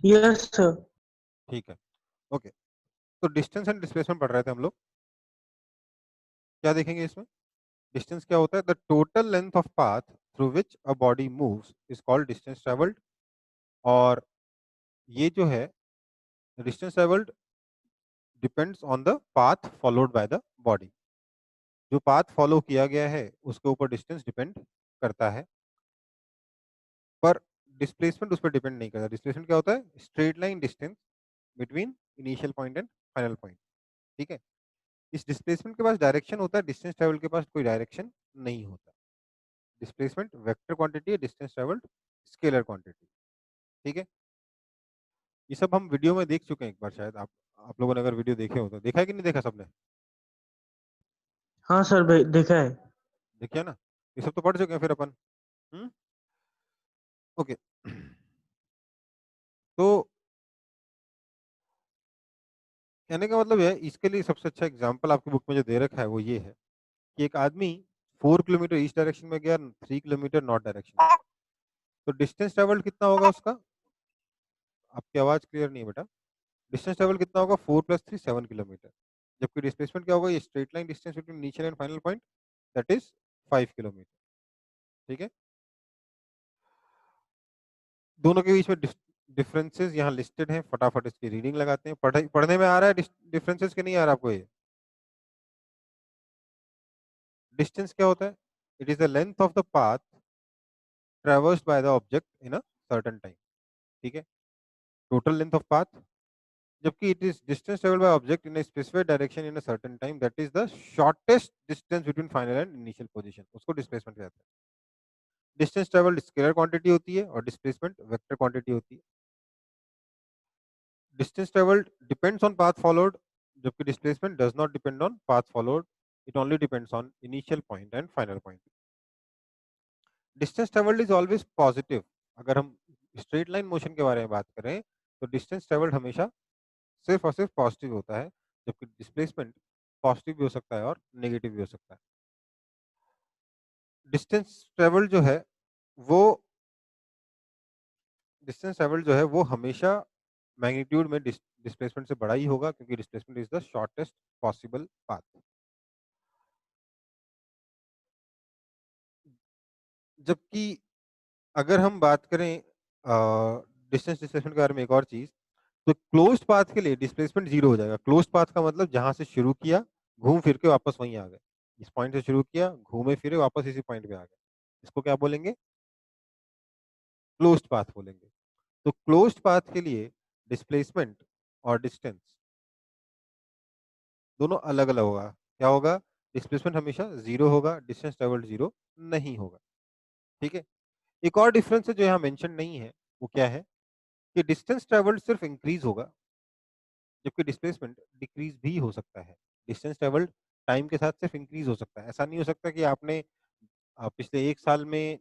Yes sir. ठीक है, okay. तो डिस्टेंस एंड डिस्प्लेसमेंट पढ़ रहे थे हम लोग। क्या देखेंगे इसमें? डिस्टेंस क्या होता है? The total length of path through which a body moves is called distance travelled. और ये जो है distance travelled depends on the path followed by the body. जो पाथ फॉलो किया गया है उसके ऊपर डिस्टेंस डिपेंड करता है, पर डिस्प्लेसमेंट उस पर डिपेंड नहीं करता। डिस्प्लेसमेंट क्या होता है? Straight line distance between initial point and final point. ठीक है, इस डिस्प्लेसमेंट के पास डायरेक्शन होता है, डिस्टेंस ट्रेवल के पास कोई डायरेक्शन नहीं होता। डिस्प्लेसमेंट वेक्टर क्वांटिटी है, डिस्टेंस ट्रेवल्ड स्केलर क्वांटिटी। ठीक है, ये सब हम वीडियो में देख चुके हैं एक बार शायद। आप लोगों ने अगर वीडियो देखे हो तो देखा है कि नहीं देखा सबने? हाँ सर भाई देखा है। देखिए ना, ये सब तो पढ़ चुके हैं फिर अपन। ओके। तो कहने का मतलब है, इसके लिए सबसे अच्छा एग्जांपल आपकी बुक में जो दे रखा है वो ये है कि एक आदमी 4 किलोमीटर ईस्ट डायरेक्शन में गया, 3 किलोमीटर नॉर्थ डायरेक्शन में, तो डिस्टेंस ट्रेवल्ड कितना होगा उसका? आपकी आवाज क्लियर नहीं है बेटा। डिस्टेंस ट्रेवल कितना होगा? 4 + 3 7 किलोमीटर। जबकि डिस्प्लेसमेंट क्या होगा? ये straight line distance between initial and final point, that is 5 kilometre. ठीक है, दोनों के बीच में डिफरेंसेस यहाँ लिस्टेड हैं, फटाफट इसकी रीडिंग लगाते हैं। पढ़ने में आ रहा है डिफरेंसेस के नहीं आ रहा आपको? ये डिस्टेंस क्या होता है? It is the length of the path traversed by the object in a certain time. ठीक है, टोटल लेंथ ऑफ पाथ। जबकि it is distance travelled by object in a specified direction in a certain time, that is the shortest distance between final and initial position, उसको displacement कहते हैं। Distance travelled scalar quantity होती है और displacement vector quantity होती है। Distance travelled depends on path followed, जबकि displacement does not depend on path followed, it only depends on initial point and final point. Distance travelled is always positive. अगर हम straight line motion के बारे में बात करें तो डिस्टेंस ट्रेवल्ड हमेशा सिर्फ और सिर्फ पॉजिटिव होता है, जबकि डिस्प्लेसमेंट पॉजिटिव भी हो सकता है और नेगेटिव भी हो सकता है। डिस्टेंस ट्रेवल जो है वो डिस्टेंस ट्रेवल जो है वो हमेशा मैग्नीट्यूड में डिस्प्लेसमेंट से बड़ा ही होगा, क्योंकि displacement is the shortest possible path. जबकि अगर हम बात करें डिस्टेंस डिस्प्लेसमेंट के बारे में एक और चीज, तो क्लोज्ड पाथ के लिए डिस्प्लेसमेंट जीरो हो जाएगा। क्लोज्ड पाथ का मतलब जहां से शुरू किया, घूम फिर के वापस वहीं आ गए। इस पॉइंट से शुरू किया, घूमे फिरे वापस इसी पॉइंट पे आ गए, इसको क्या बोलेंगे? क्लोज्ड पाथ बोलेंगे। तो क्लोज्ड पाथ के लिए डिस्प्लेसमेंट और डिस्टेंस दोनों अलग अलग होगा। क्या होगा? डिस्प्लेसमेंट हमेशा जीरो होगा, डिस्टेंस ट्रेवल्ड जीरो नहीं होगा। ठीक है, एक और डिफरेंस है जो यहाँ मेंशन नहीं है, वो क्या है कि डिस्टेंस ट्रेवल्ड सिर्फ इंक्रीज होगा, जबकि डिस्प्लेसमेंट डिक्रीज भी हो सकता है। डिस्टेंस ट्रेवल्ड टाइम के साथ सिर्फ इंक्रीज हो सकता है। ऐसा नहीं हो सकता कि आपने पिछले एक साल में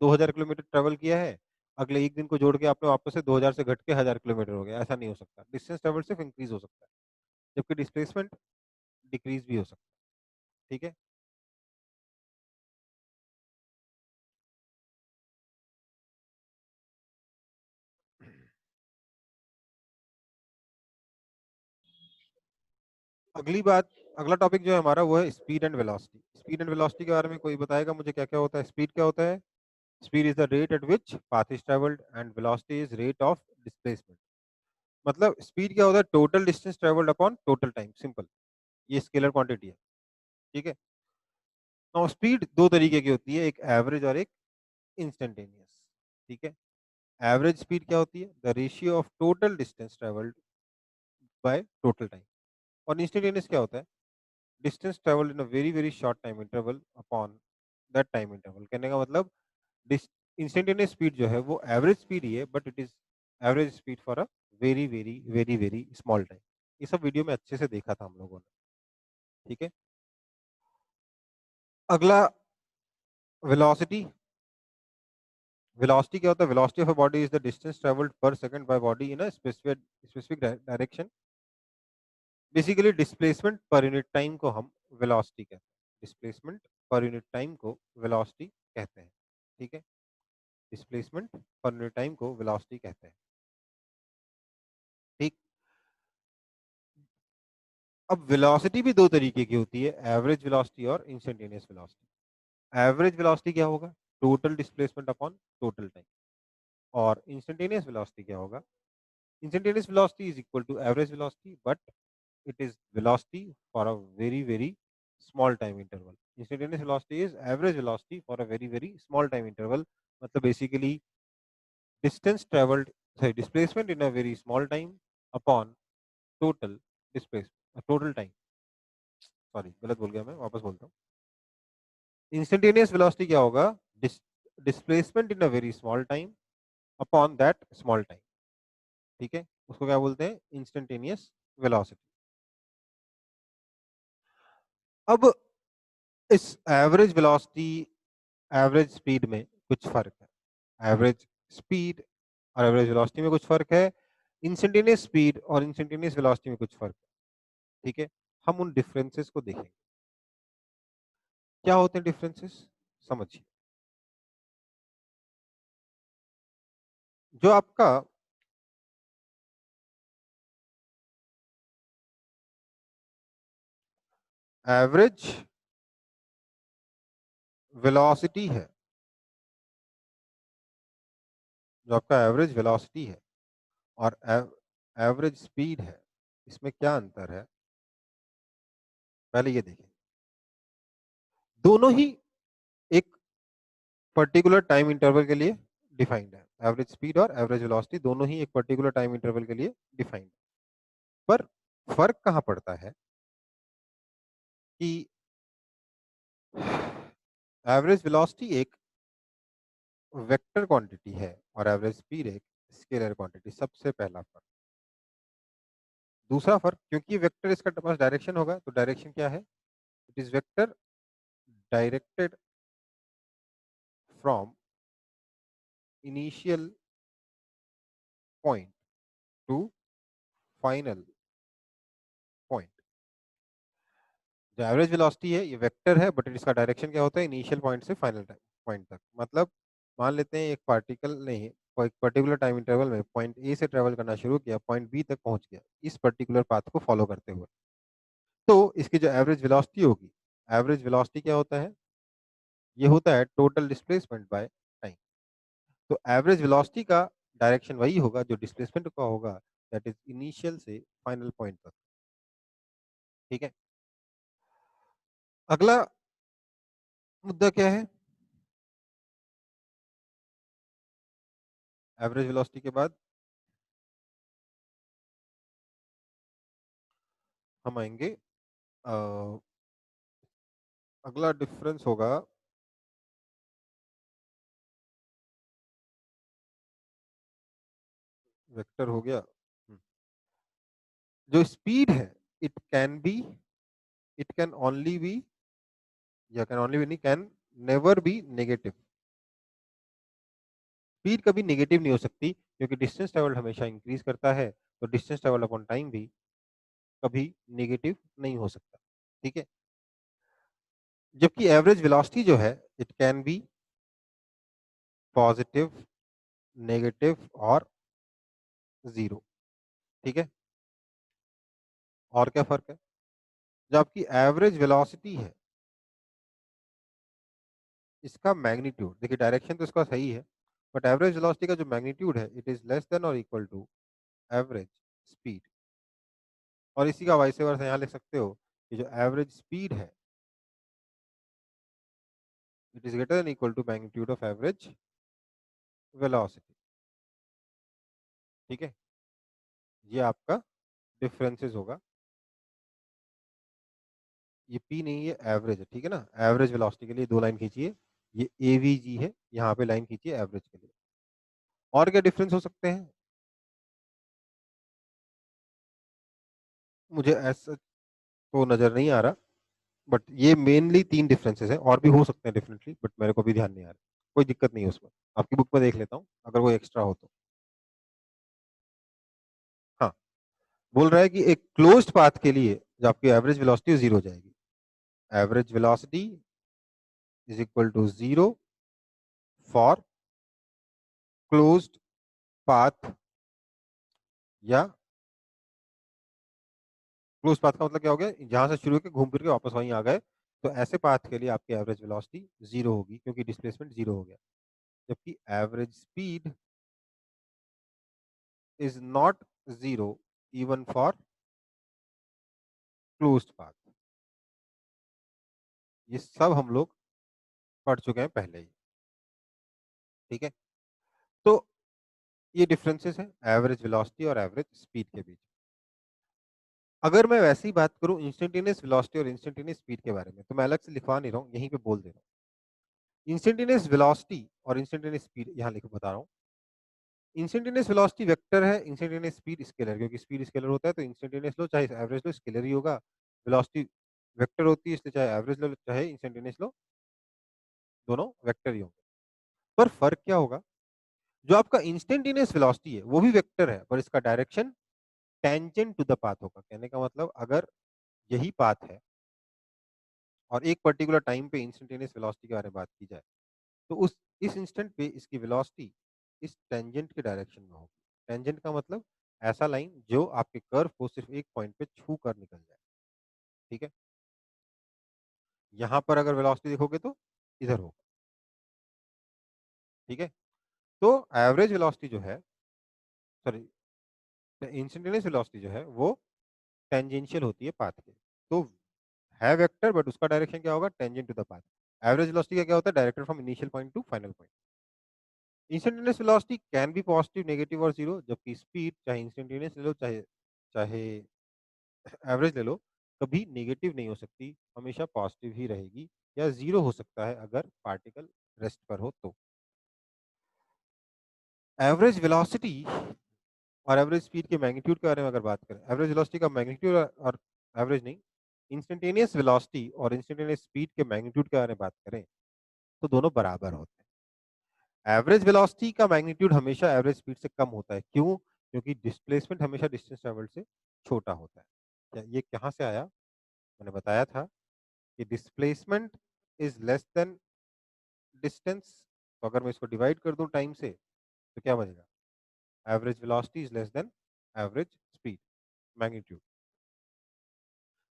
2000 किलोमीटर ट्रेवल किया है, अगले एक दिन को जोड़ के आपने वापस से 2000 से घट के 1000 किलोमीटर हो गया। ऐसा नहीं हो सकता। डिस्टेंस ट्रेवल सिर्फ इंक्रीज हो सकता है, जबकि डिस्प्लेसमेंट डिक्रीज भी हो सकता है। ठीक है, अगली बात, अगला टॉपिक जो है हमारा वो है speed and velocity. Speed and velocity के बारे में कोई बताएगा मुझे क्या क्या होता है? स्पीड क्या होता है? Speed is the rate at which path is travelled and velocity is rate of displacement. मतलब स्पीड क्या होता है? Total distance travelled upon total time, simple. ये स्केलर क्वांटिटी है। ठीक है, नाउ स्पीड दो तरीके की होती है, एक एवरेज और एक इंस्टेंटेनियस। ठीक है, एवरेज स्पीड क्या होती है? The ratio of total distance travelled by total time. और इंस्टेंटेनियस क्या होता है? Distance travelled in a very very short time interval upon that time interval. कहने का मतलब इंस्टेंटेनियस स्पीड जो है वो एवरेज स्पीड ही है, but it is average speed for a very very very very small time. ये सब वीडियो में अच्छे से देखा था हम लोगों ने। ठीक है, अगला वेलोसिटी। वेलोसिटी क्या होता है? Velocity of a body is the distance travelled per second by body in a specific direction. Basically displacement per unit time को हम वेलोसिटी कहते हैं। डिस्प्लेसमेंट पर यूनिट टाइम को वेलोसिटी कहते हैं। ठीक है, डिस्प्लेसमेंट पर यूनिट टाइम को वेलोसिटी कहते हैं। ठीक। अब वेलोसिटी भी दो तरीके की होती है, एवरेज वेलोसिटी और इंस्टेंटेनियस वेलोसिटी। एवरेज वेलोसिटी क्या होगा? Total displacement upon total time. और इंस्टेंटेनियस वेलोसिटी क्या होगा? Instantaneous velocity is equal to average velocity, but it is velocity for a very small time interval. Instantaneous velocity is average velocity for a very small time interval. मतलब basically distance traveled, sorry, displacement in a very small time upon total displacement, total time. Sorry गलत बोल गया मैं, वापस बोलता हूँ। Instantaneous velocity क्या होगा? Displacement in a very small time upon that small time. ठीक है, उसको क्या बोलते हैं? Instantaneous velocity. अब इस एवरेज वेलोसिटी एवरेज स्पीड में कुछ फर्क है। एवरेज स्पीड और एवरेज वेलोसिटी में कुछ फर्क है। इंस्टेंटेनियस स्पीड और इंस्टेंटेनियस वेलोसिटी में कुछ फर्क है। ठीक है, हम उन डिफरेंसेस को देखेंगे। क्या होते हैं डिफरेंसेस, समझिए। जो आपका एवरेज वेलोसिटी है, जो आपका एवरेज वेलोसिटी है और एवरेज स्पीड है, इसमें क्या अंतर है? पहले ये देखें। दोनों ही एक पर्टिकुलर टाइम इंटरवल के लिए डिफाइंड है। एवरेज स्पीड और एवरेज वेलोसिटी दोनों ही एक पर्टिकुलर टाइम इंटरवल के लिए डिफाइंड है। पर फर्क कहां पड़ता है कि एवरेज वेलोसिटी एक वेक्टर क्वांटिटी है और एवरेज स्पीड एक स्केलर क्वांटिटी। सबसे पहला फर्क। दूसरा फर्क, क्योंकि वेक्टर इसका पास डायरेक्शन होगा, तो डायरेक्शन क्या है? It is vector directed from initial point to final point. जो एवरेज वेलोसिटी है ये वेक्टर है, बट इसका डायरेक्शन क्या होता है? इनिशियल पॉइंट से फाइनल पॉइंट तक। मतलब मान लेते हैं एक पार्टिकल ने एक पर्टिकुलर टाइम इंटरवल में पॉइंट ए से ट्रेवल करना शुरू किया, पॉइंट बी तक पहुंच गया इस पर्टिकुलर पाथ को फॉलो करते हुए, तो इसकी जो एवरेज वेलोसिटी होगी, एवरेज वेलोसिटी क्या होता है? ये होता है टोटल डिस्प्लेसमेंट बाय टाइम। तो एवरेज वेलोसिटी का डायरेक्शन वही होगा जो डिस्प्लेसमेंट का होगा, दैट इज इनिशियल से फाइनल पॉइंट तक। ठीक है, अगला मुद्दा क्या है? एवरेज वेलोसिटी के बाद हम आएंगे, अगला डिफरेंस होगा वेक्टर हो गया। जो स्पीड है, it can be, it can only be, या कैन ओनली बी नहीं, can never be negative. Speed कभी नेगेटिव नहीं हो सकती, क्योंकि डिस्टेंस ट्रेवल्ड हमेशा इंक्रीज करता है, तो डिस्टेंस ट्रेवल्ड अपॉन टाइम भी कभी नेगेटिव नहीं हो सकता। ठीक है, जबकि एवरेज वेलोसिटी जो है, it can be positive, negative और जीरो। ठीक है, और क्या फर्क है? जो आपकी एवरेज वेलोसिटी है, इसका मैग्नीट्यूड देखिए, डायरेक्शन तो इसका सही है, बट एवरेज वेलोसिटी का जो मैग्नीट्यूड है, इट इज लेस देन और इक्वल टू एवरेज स्पीड। और इसी का वाइस वर्सा यहाँ लिख सकते हो कि जो एवरेज स्पीड है, it is greater than equal to magnitude of average velocity. ठीक है, ये आपका डिफरेंसेस होगा। ये पी नहीं, ये एवरेज है। ठीक है ना, एवरेज वेलोसिटी के लिए दो लाइन खींचिए, ये एवीजी है, यहाँ पे लाइन खींचिए एवरेज के लिए। और क्या डिफरेंस हो सकते हैं? मुझे ऐसा तो नजर नहीं आ रहा, बट ये मेनली तीन डिफरेंसेस हैं, और भी हो सकते हैं डेफिनेटली, बट मेरे को भी ध्यान नहीं आ रहा। कोई दिक्कत नहीं है उसमें, आपकी बुक में देख लेता हूँ अगर वो एक्स्ट्रा हो तो। हाँ, बोल रहा है कि एक क्लोज्ड पाथ के लिए जो आपकी एवरेज वेलोसिटी जीरो हो जाएगी। Average velocity is equal to zero for closed path या क्लोज पाथ का मतलब क्या हो गया, जहां से शुरू होकर घूम फिर के वापस वहीं आ गए, तो ऐसे पाथ के लिए आपकी एवरेज वेलोसिटी जीरो होगी क्योंकि डिस्प्लेसमेंट जीरो हो गया, जबकि average speed is not zero even for closed path. ये सब हम लोग पढ़ चुके हैं पहले ही, ठीक है। तो ये डिफरेंसेस हैं एवरेज वेलोसिटी और एवरेज स्पीड के बीच। अगर मैं वैसे ही बात करूं इंस्टेंटेनियस वेलोसिटी और इंस्टेंटेनियस स्पीड के बारे में, तो मैं अलग से लिखवा नहीं रहा हूं, यहीं पे बोल दे रहा हूं। इंस्टेंटेनियस वेलोसिटी और इंस्टेंटेनियस स्पीड यहां लिख बता रहा हूं। इंस्टेंटेनियस वेलोसिटी वेक्टर है, इंस्टेंटेनियस स्पीड स्केलर, क्योंकि स्पीड स्केलर होता है तो इंस्टेंटेनियस लो चाहे एवरेज लो स्केलर ही होगा। वेलोसिटी वेक्टर होती है, इसलिए चाहे एवरेज लो चाहे इंस्टेंटेनियस लो दोनों वेक्टर ही होंगे। पर फर्क क्या होगा, जो आपका इंस्टेंटेनियस वेलोसिटी है वो भी वेक्टर है, पर इसका direction tangent to the path होगा। कहने का मतलब अगर यही पाथ है और एक पर्टिकुलर टाइम पे इंस्टेंटेनियस वेलोसिटी के बारे में बात की जाए, तो उस इस इंस्टेंट पे इसकी वेलोसिटी इस टेंजेंट के डायरेक्शन में होगी। टेंजेंट का मतलब ऐसा लाइन जो आपके कर्व को सिर्फ एक पॉइंट पे छू कर निकल जाए, ठीक है। यहां पर अगर वेलोसिटी देखोगे तो इधर होगा, ठीक है। तो एवरेज वेलोसिटी जो है, सॉरी, इंस्टेंटेनियस वेलोसिटी जो है वो टेंजेंशियल होती है पाथ के, तो है वेक्टर बट उसका डायरेक्शन क्या होगा, tangent to the path. Average velocity का क्या होता है, directed from initial point to final point. Instantaneous velocity can be positive, negative और जीरो, जबकि स्पीड चाहे इंस्टेंटेनियस ले लो चाहे चाहे एवरेज ले लो, कभी नेगेटिव नहीं हो सकती, हमेशा पॉजिटिव ही रहेगी, या जीरो हो सकता है अगर पार्टिकल रेस्ट पर हो तो। एवरेज वेलोसिटी और एवरेज स्पीड के मैग्नीट्यूड के बारे में अगर बात करें, एवरेज वेलोसिटी का मैग्नीट्यूड और एवरेज नहीं, इंस्टेंटेनियस वेलोसिटी और इंस्टेंटेनियस स्पीड के मैग्नीट्यूड के बारे में बात करें तो दोनों बराबर होते हैं। एवरेज वेलोसिटी का मैग्नीट्यूड हमेशा एवरेज स्पीड से कम होता है, क्यों, क्योंकि डिस्प्लेसमेंट हमेशा डिस्टेंस ट्रेवल से छोटा होता है। ये कहाँ से आया, मैंने बताया था कि displacement is less than distance, तो अगर मैं इसको डिवाइड कर दूं टाइम से तो क्या बनेगा, average velocity is less than average speed, magnitude.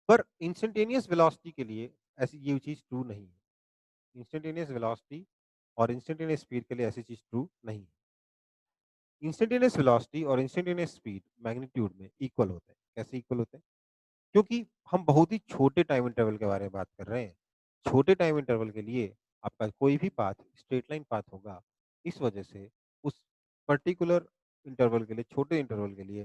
पर इंस्टेंटेनियस वेलोसिटी के लिए ऐसी ये चीज ट्रू नहीं है। इंस्टेंटेनियस वेलोसिटी और इंस्टेंटेनियस स्पीड के लिए ऐसी चीज ट्रू नहीं है। इंस्टेंटेनियस वेलोसिटी और इंस्टेंटेनियस स्पीड मैग्नीट्यूड में इक्वल होते हैं। कैसे इक्वल होते हैं, क्योंकि हम बहुत ही छोटे टाइम इंटरवल के बारे में बात कर रहे हैं। छोटे टाइम इंटरवल के लिए आपका कोई भी पाथ स्ट्रेट लाइन पाथ होगा, इस वजह से उस पर्टिकुलर इंटरवल के लिए, छोटे इंटरवल के लिए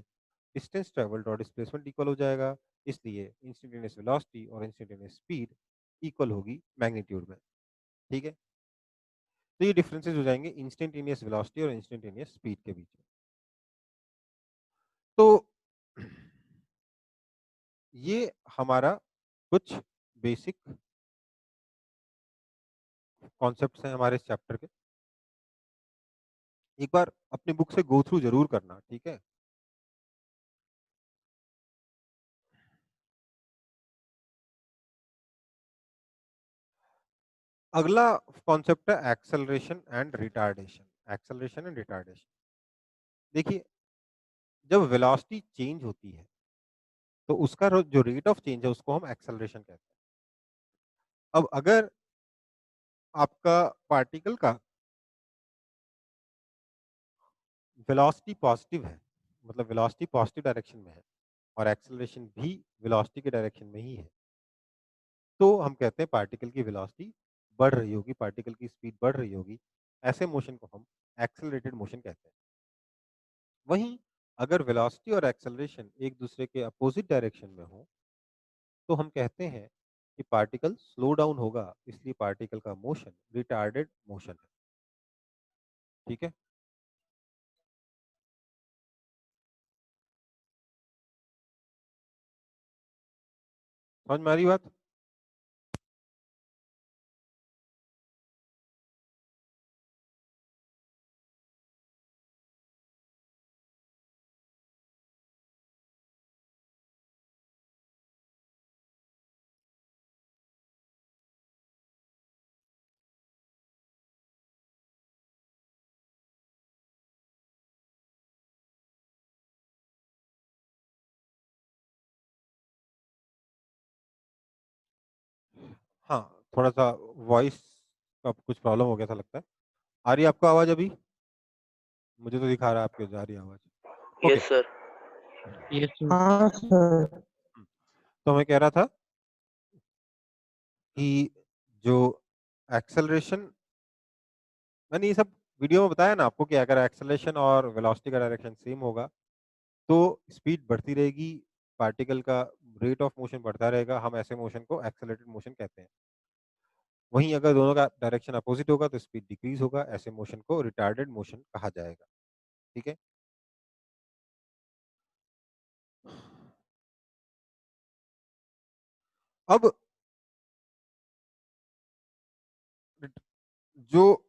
डिस्टेंस ट्रेवल्ड और डिस्प्लेसमेंट इक्वल हो जाएगा, इसलिए इंस्टेंटेनियस वेलोसिटी और इंस्टेंटेनियस स्पीड इक्वल होगी मैग्नीट्यूड में, ठीक है। तो ये डिफरेंसेस हो जाएंगे इंस्टेंटेनियस वेलोसिटी और इंस्टेंटेनियस स्पीड के बीच में। तो ये हमारा कुछ बेसिक कॉन्सेप्ट्स हैं हमारे इस चैप्टर के। एक बार अपनी बुक से गो थ्रू जरूर करना, ठीक है। अगला कॉन्सेप्ट है acceleration and retardation. Acceleration and retardation, देखिए, जब वेलोसिटी चेंज होती है तो उसका जो रेट ऑफ चेंज है उसको हम एक्सेलरेशन कहते हैं। अब अगर आपका पार्टिकल का वेलोसिटी पॉजिटिव है, मतलब वेलोसिटी पॉजिटिव डायरेक्शन में है और एक्सेलरेशन भी वेलोसिटी के डायरेक्शन में ही है, तो हम कहते हैं पार्टिकल की वेलोसिटी बढ़ रही होगी, पार्टिकल की स्पीड बढ़ रही होगी। ऐसे मोशन को हम एक्सेलरेटेड मोशन कहते हैं। वहीं अगर वेलोसिटी और एक्सेलरेशन एक दूसरे के अपोजिट डायरेक्शन में हो तो हम कहते हैं कि पार्टिकल स्लो डाउन होगा, इसलिए पार्टिकल का मोशन रिटार्डेड मोशन है, ठीक है। समझ में आ रही बात। हाँ, थोड़ा-सा वॉइस का कुछ प्रॉब्लम हो गया था लगता है। आ रही है आपको आवाज़ अभी? मुझे तो दिखा रहा है आपके जा रही है आवाज़। Okay. Yes sir. Yes sir. हाँ सर। हुँ, तो मैं कह रहा था कि जो एक्सेलरेशन मैंने ये सब वीडियो में बताया ना आपको कि अगर एक्सेलरेशन और वेलोसिटी का डायरेक्शन सेम होगा, तो स्पीड बढ़ती रहेगी, पार्टिकल का रेट ऑफ मोशन बढ़ता रहेगा, हम ऐसे मोशन को एक्सेलरेटेड मोशन कहते हैं। वहीं अगर दोनों का डायरेक्शन अपोज़िट होगा तो स्पीड डिक्रीज़ होगा, ऐसे मोशन को रिटार्डेड मोशन कहा जाएगा, ठीक है? अब रिट जो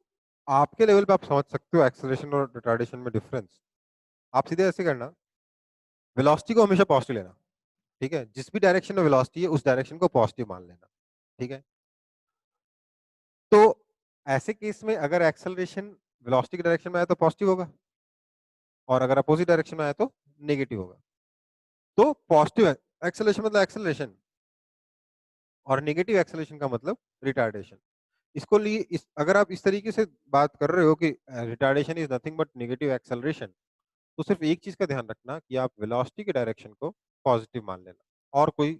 आपके लेवल पे आप समझ सकते हो एक्सेलरेशन और रिटार्डेशन में डिफरेंस, आप सीधे ऐसे करना, वेलोसिटी को हमेशा पॉज़िटिव लेना, ठीक है? जिस भी डायरेक्शन में वेलोसिटी है, उस डायरेक्शन को पॉज़िटिव मान लेना, ठीक है? तो ऐसे केस में अगर एक्सेलरेशन वेलोसिटी की डायरेक्शन में आए तो पॉज़िटिव होगा और अगर अपोज़िट डायरेक्शन में आए तो नेगेटिव होगा। तो पॉज़िटिव एक्सेलरेशन मतलब एक्सेलरेशन और नेगेटिव एक्सेलरेशन का मतलब रिटार्डेशन। इसको लिए इस अगर आप इस तरीके से बात कर रहे हो कि retardation is nothing but negative acceleration, तो सिर्फ़ एक चीज़ का ध्यान रखना कि आप वेलोसिटी के डायरेक्शन को पॉज़िटिव मान लेना और कोई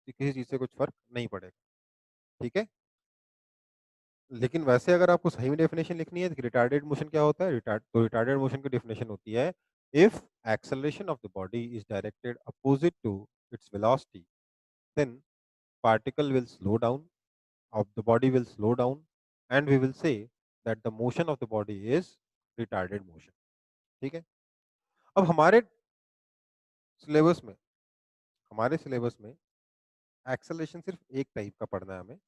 किसी चीज़ से कुछ फ़र्क नहीं पड़ेगा, ठीक है? लेकिन वैसे अगर आपको सही में डेफिनेशन लिखनी है कि रिटार्डेड मोशन क्या होता है? रिटार्डेड मोशन की डेफिनेशन होती है if acceleration of the body is directed opposite to its velocity, then particle will slow down of the body will slow down and we will say that the motion of the body is retarded motion, ठीक है? अब syllabus में हमारे syllabus में acceleration सिर्फ एक type का पढ़ना है हमें,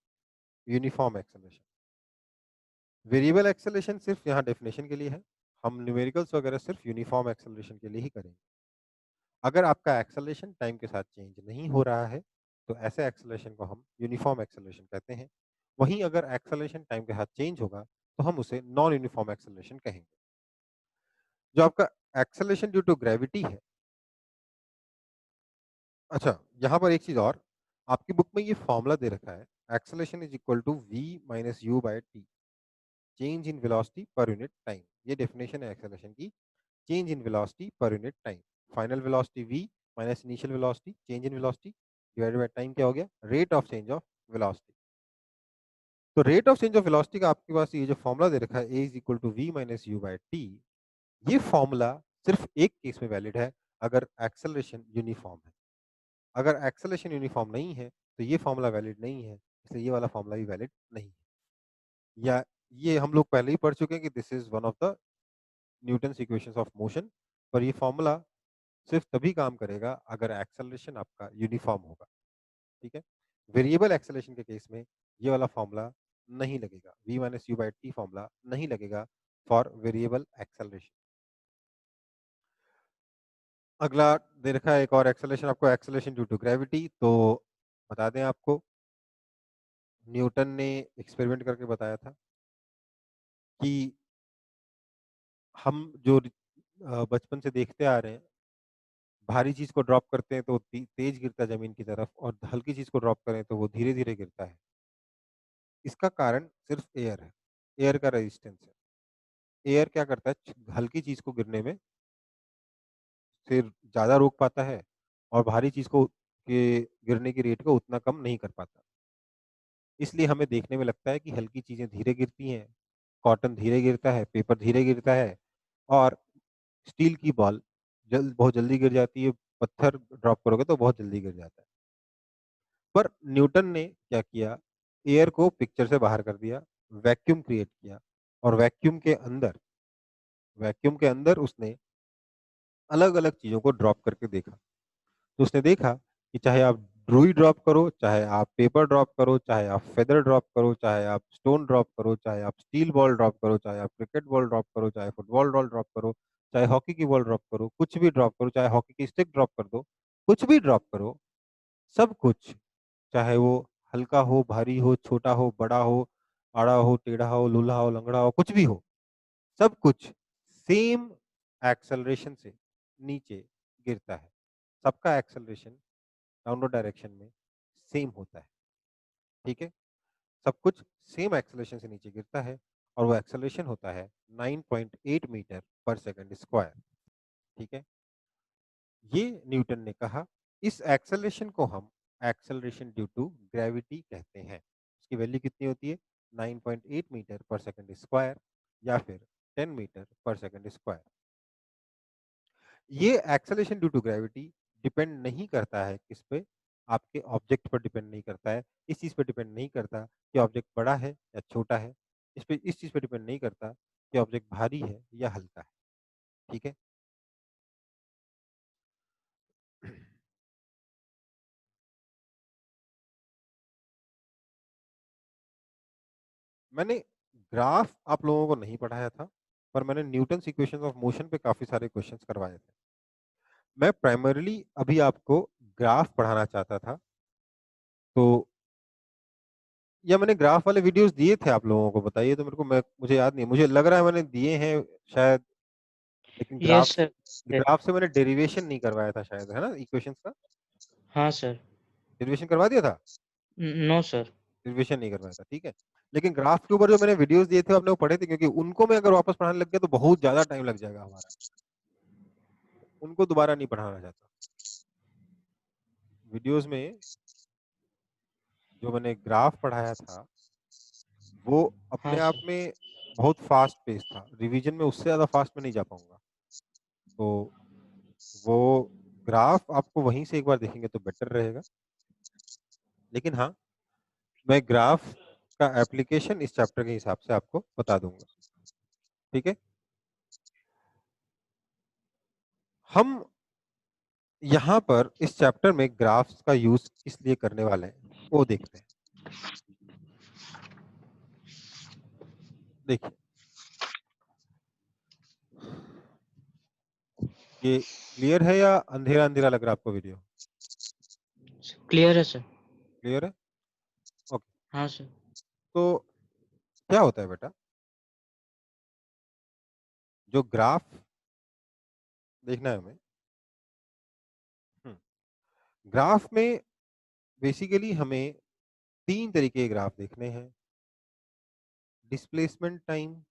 यूनिफॉर्म एक्सेलरेशन। वेरिएबल एक्सेलरेशन सिर्फ यहाँ डेफिनेशन के लिए है, हम न्यूमेरिकल्स वगैरह सिर्फ यूनिफॉर्म एक्सेलरेशन के लिए ही करेंगे। अगर आपका एक्सेलरेशन टाइम के साथ चेंज नहीं हो रहा है, तो ऐसे एक्सेलरेशन को हम यूनिफॉर्म एक्सेलरेशन कहते हैं। वहीं अगर एक्सेलरेशन टाइम के साथ चेंज होगा, तो हम उसे नॉन यूनिफॉर्म एक्सेलरेशन कहेंगे। जो आपका एक्सेलरेशन ड्यू टू ग्रेविटी है, अच्छा यहाँ पर एक चीज़ और, आपकी बुक में ये फॉर्मूला दे रखा है, acceleration is equal to V minus you by T, change in velocity per unit time. ये डेफिनेशन है एक्सेलरेशन की, change in velocity per unit time. Final velocity V minus initial velocity, change in velocity divided by time क्या हो गया? Rate of change of velocity. तो rate of change of velocity का आपके पास ये जो फॉर्मूला दे रखा है, A is equal to V minus you by T, ये फॉर्मूला सिर्फ एक केस में वैलिड है, अगर एक्सेलरेशन यूनिफॉर्म है। अगर एक्सेलरेशन यूनिफॉर्म नहीं है, तो ये फॉर्मूला वैलिड नहीं है, इसलिए ये वाला फॉर्मूला भी वैलिड नहीं है। या ये हम लोग पहले ही पढ़ चुके हैं कि this is one of the Newton's equations of motion, पर ये फॉर्मूला सिर्फ तभी काम करेगा अगर एक्सेलरेशन आपका यूनिफॉर्म होगा, ठीक है? वेरिएबल एक्सेलरेशन के केस में ये वाला फॉर्मूला नहीं लगेगा, v minus you by t formula नहीं लगेगा फॉर वेरिएबल एक्सेलरेशन। अगला दे रखा है एक और एक्सेलरेशन आपको, एक्सेलरेशन ड्यू टू ग्रेविटी। तो बता दें आपको, न्यूटन ने एक्सपेरिमेंट करके बताया था कि हम जो बचपन से देखते आ रहे हैं, भारी चीज़ को ड्रॉप करते हैं तो तेज गिरता है ज़मीन की तरफ और हल्की चीज़ को ड्रॉप करें तो वो धीरे-धीरे गिरता है। इसका कारण सिर्फ एयर है, एयर का रेजिस्टेंस है। एयर क्या करता है, हल्की चीज़ को गिरने में से ज़्यादा रोक पाता है और भारी चीज़ को के गिरने की रेट को उतना कम नहीं कर पाता। इसलिए हमें देखने में लगता है कि हल्की चीज़ें धीरे गिरती हैं, कॉटन धीरे गिरता है, पेपर धीरे गिरता है और स्टील की बॉल बहुत जल्दी गिर जाती है, पत्थर ड्रॉप करोगे तो बहुत जल्दी गिर जाता है। पर न्यूटन ने क्या किया, एयर को पिक्चर से बाहर कर दिया, वैक्यूम क्रिएट किया और वैक्यूम के अंदर उसने अलग-अलग चीज़ों को ड्रॉप करके देखा। तो उसने देखा कि चाहे आप रुई ड्रॉप करो, चाहे आप पेपर ड्रॉप करो, चाहे आप फेदर ड्रॉप करो, चाहे आप स्टोन ड्रॉप करो, चाहे आप स्टील बॉल ड्रॉप करो, चाहे आप क्रिकेट बॉल ड्रॉप करो, चाहे फुटबॉल बॉल ड्रॉप करो, चाहे हॉकी की बॉल ड्रॉप करो, कुछ भी ड्रॉप करो, चाहे हॉकी की स्टिक ड्रॉप कर दो, कुछ भी ड्रॉप करो, सब कुछ, चाहे वो हल्का हो, भारी हो, छोटा हो, बड़ा हो, आड़ा हो, टेढ़ा हो, लूला हो, लंगड़ा हो, कुछ भी हो, सब कुछ सेम एक्सेलरेशन से नीचे गिरता है। सबका एक्सेलरेशन डाउनवर्ड डायरेक्शन में सेम होता है, ठीक है? सब कुछ सेम एक्सेलरेशन से नीचे गिरता है और वो एक्सेलरेशन होता है 9.8 मीटर पर सेकंड स्क्वायर। ठीक है, ये न्यूटन ने कहा। इस एक्सेलरेशन को हम एक्सेलरेशन ड्यू टू ग्रेविटी कहते हैं। इसकी वैल्यू कितनी होती है? 9.8 मीटर पर सेकंड स्क्वायर या फिर 10 मीटर पर सेकंड स्क्वायर। ये acceleration due to gravity depend नहीं करता है किस पे, आपके ऑब्जेक्ट पर डिपेंड नहीं करता है, इस चीज़ पे डिपेंड नहीं करता कि ऑब्जेक्ट बड़ा है या छोटा है, इस चीज़ पे डिपेंड नहीं करता कि ऑब्जेक्ट भारी है या हल्का है। ठीक है? मैंने ग्राफ आप लोगों को नहीं पढ़ाया था, पर मैंने न्यूटन्स इक्वेशंस ऑफ मोशन पे काफ़ी सारे क्वेश्चंस करवाए थे। मैं प्राइमरीली अभी आपको ग्राफ पढ़ाना चाहता था, तो या मैंने ग्राफ वाले वीडियोस दिए थे आप लोगों को, बताइए तो मेरे को, मुझे याद नहीं है, मुझे लग रहा है मैंने दिए हैं शायद, लेकिन यस सर। ग्राफ से मैंने डेरिवेशन नहीं करवाया था शायद, है ना, इक्वेशंस का? हाँ सर। डेरिवेशन करवा दिया था? No sir. डेरिवेशन नहीं करवाया था, ठीक है। लेकिन ग्राफ के ऊपर जो मैंने वीडियोस दिए थे आपने वो पढ़े थे, क्योंकि उनको मैं अगर वापस पढ़ाने लग गया तो बहुत ज़्यादा टाइम लग जाएगा हमारा। उनको दोबारा नहीं पढ़ाना चाहता। वीडियोस में जो मैंने ग्राफ पढ़ाया था, वो हाँ अपने आप सर। में बहुत फास्ट पेस था। रिवीजन में उससे ज़्यादा फास्ट में नहीं जा पाऊँगा। तो वो ग्राफ आपको वहीं से एक बार देखेंगे तो बेटर रहेगा। लेकिन हाँ, मैं ग्राफ का एप्लीकेशन इस चैप्टर के हिसाब से आपको बता दूँगा। ठीक है? हम यहाँ पर इस चैप्टर में ग्राफ्स का यूज़ किस लिए करने वाले हैं, वो देखते हैं। देखिए, ये क्लियर है या अंधेरा-अंधेरा लग रहा है आपको वीडियो? क्लियर है सर। क्लियर है? ओके। हाँ सर। तो क्या होता है बेटा, जो ग्राफ देखना है हमें। हुँ, ग्राफ में बेसिकली हमें 3 तरीके के ग्राफ देखने हैं। डिस्प्लेसमेंट टाइम,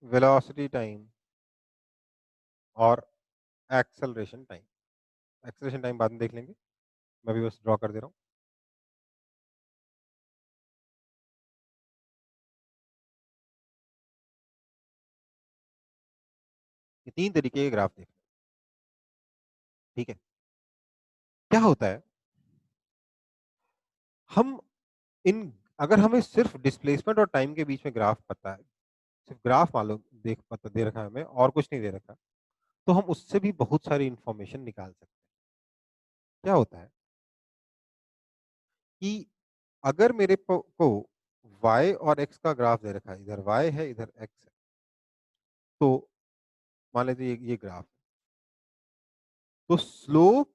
वेलोसिटी टाइम और एक्सेलरेशन टाइम। एक्सेलरेशन टाइम बाद में देख लेंगे, मैं अभी बस ड्रॉ कर दे रहा हूँ। ये 3 तरीके के ग्राफ देखने हैं, ठीक है? क्या होता है, हम इन अगर हमें सिर्फ डिस्प्लेसमेंट और टाइम के बीच में ग्राफ पता है, सिर्फ ग्राफ मान लो देख पता दे रखा है हमें और कुछ नहीं दे रखा, तो हम उससे भी बहुत सारी इन्फॉर्मेशन निकाल सकते हैं। क्या होता है कि अगर मेरे को y और x का ग्राफ दे रखा है, इधर y है, इधर x है, तो मान लीजिए ये ग्राफ है, तो slope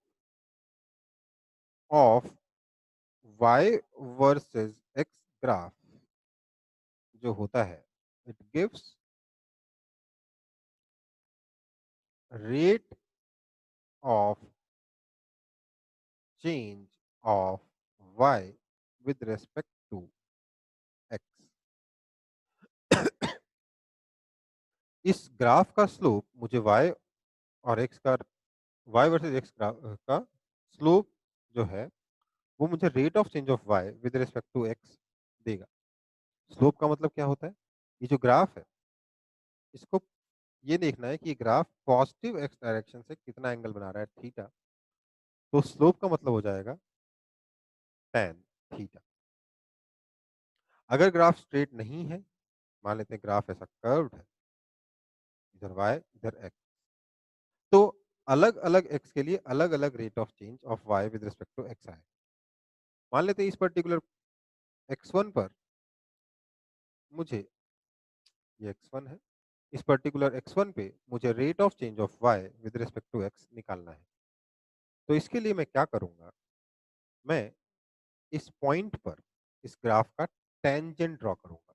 of y versus x graph जो होता है, it gives rate of change of y with respect to x। इस ग्राफ का स्लोप मुझे y और x का, y वर्सेस x का स्लोप जो है, वो मुझे rate of change of y with respect to x देगा। स्लोप का मतलब क्या होता है? ये जो ग्राफ है, इसको ये देखना है कि ये ग्राफ पॉजिटिव x डायरेक्शन से कितना एंगल बना रहा है, थीटा। तो स्लोप का मतलब हो जाएगा tan थीटा। अगर ग्राफ स्ट्रेट नहीं है, मान लेते हैं ग्राफ ऐसा कर्व्ड है, इधर y इधर x, तो अलग-अलग x के लिए अलग-अलग rate of change of y with respect to x आए। मान लेते हैं इस पर्टिकुलर x1 पर मुझे, ये x1 है, इस पर्टिकुलर x1 पे मुझे rate of change of y with respect to x निकालना है। तो इसके लिए मैं क्या करूँगा, मैं इस पॉइंट पर इस ग्राफ का टेंजेंट ड्रॉ करूँगा।